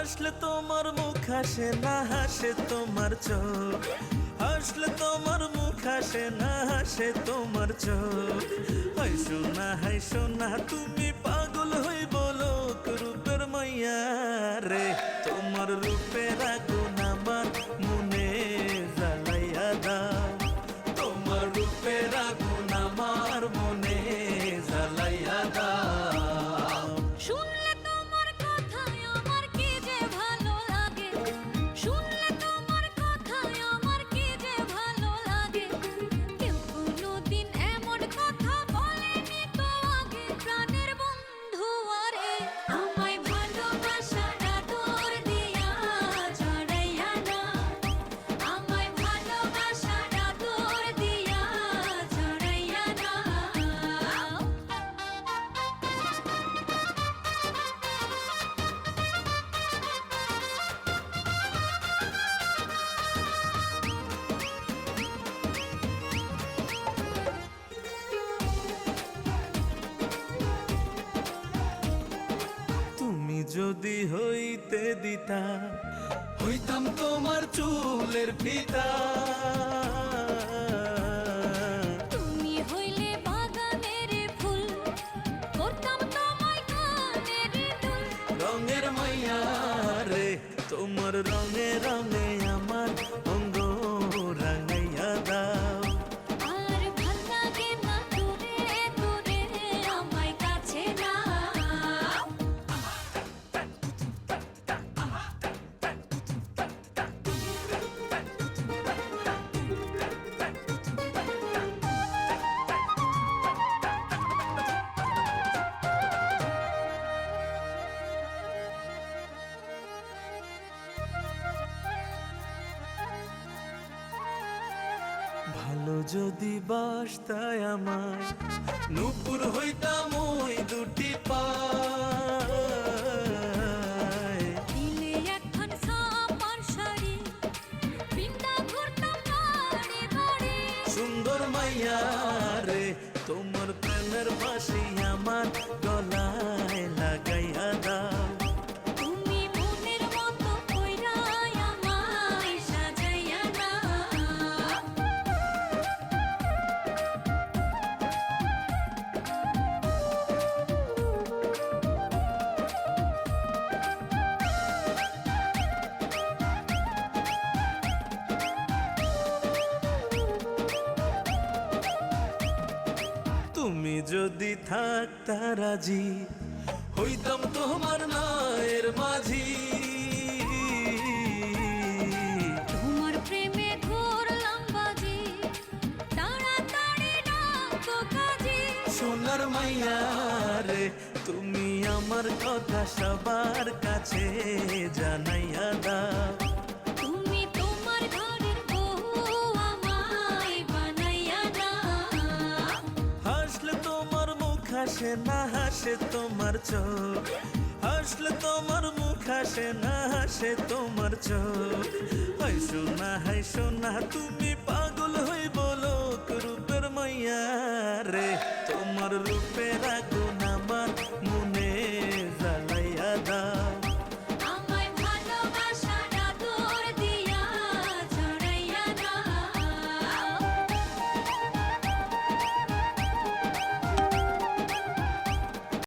হাসলে তোমার মুখ হাসে না হাসে তোমার চোখ, হাসলে তোমার মুখ হাসে না হাসে তোমার চোখ। হাইসো না তুমি পাগল হই বলো রূপের মাইয়া রে, তোমার রূপের আগুন আমার মনে জ্বালাইয়া দাও, তোমার রূপের আগুন আমার মনে জ্বালাইয়া দাও। শুনলে তোমার কথায় আমার কি যে ভালো লাগে, শুনলে তোমার কথায় আমার কি যে ভালো লাগে। কেউ কোনোদিন এমন কথা বলেনি তো আগে, প্রাণের বন্ধু আরে। আমায় ভালোবাসাটা তোর দিয়া জড়াইয়া না, আমায় ভালোবাসাটা তোর দিয়া জড়াইয়া না। তুমি যদি হইতে দিতা, হইতাম তোমার চুলের ফিতা। তুমি হইলে বাগানের ফুল, করতাম তোমায় কানের দুল। রঙের মাইয়া রে, তোমার রঙে রঙে আমার অঙ্গ রাঙাইয়া দাও। আর ভাল লাগে না দূরে দূরে আমায় কাছে না। ভালো যদি বাসতায় আমায়, নূপুর হইতাম ওই দুটি পায়। দিলে একখান সাপার শাড়ি, পিন্ডা ঘুরতাম বাড়ি বাড়ি। সুন্দর মাইয়া রে, তোমার প্রেমের বাঁশি আমার গলায় লাগাইয়া দাও। তুমি মনের মতো কইরা আমায় সাজাইয়া না। তুমি যদি থাকতা রাজি, হইতাম তোমার নায়ের মাঝি। তোমার প্রেমে ঘুরলাম বাজি, তাড়াতাড়ি ডাকো কাজী। সোনার মাইয়া রে, তুমি আমার কথা সবার কাছে জানাইয়া দাও। তুমি তোমার ঘরের বউ আমায় বানাইয়া না। হাসলে তোমার মুখ হাসে না হাসে তোমার চোখ, হাসলে তোমার মুখ হাসে না হাসে তোমার চোখ। হাইসো না তুমি পাগল হই বলো রূপের মাইয়া রে, তোমার রূপের আগুন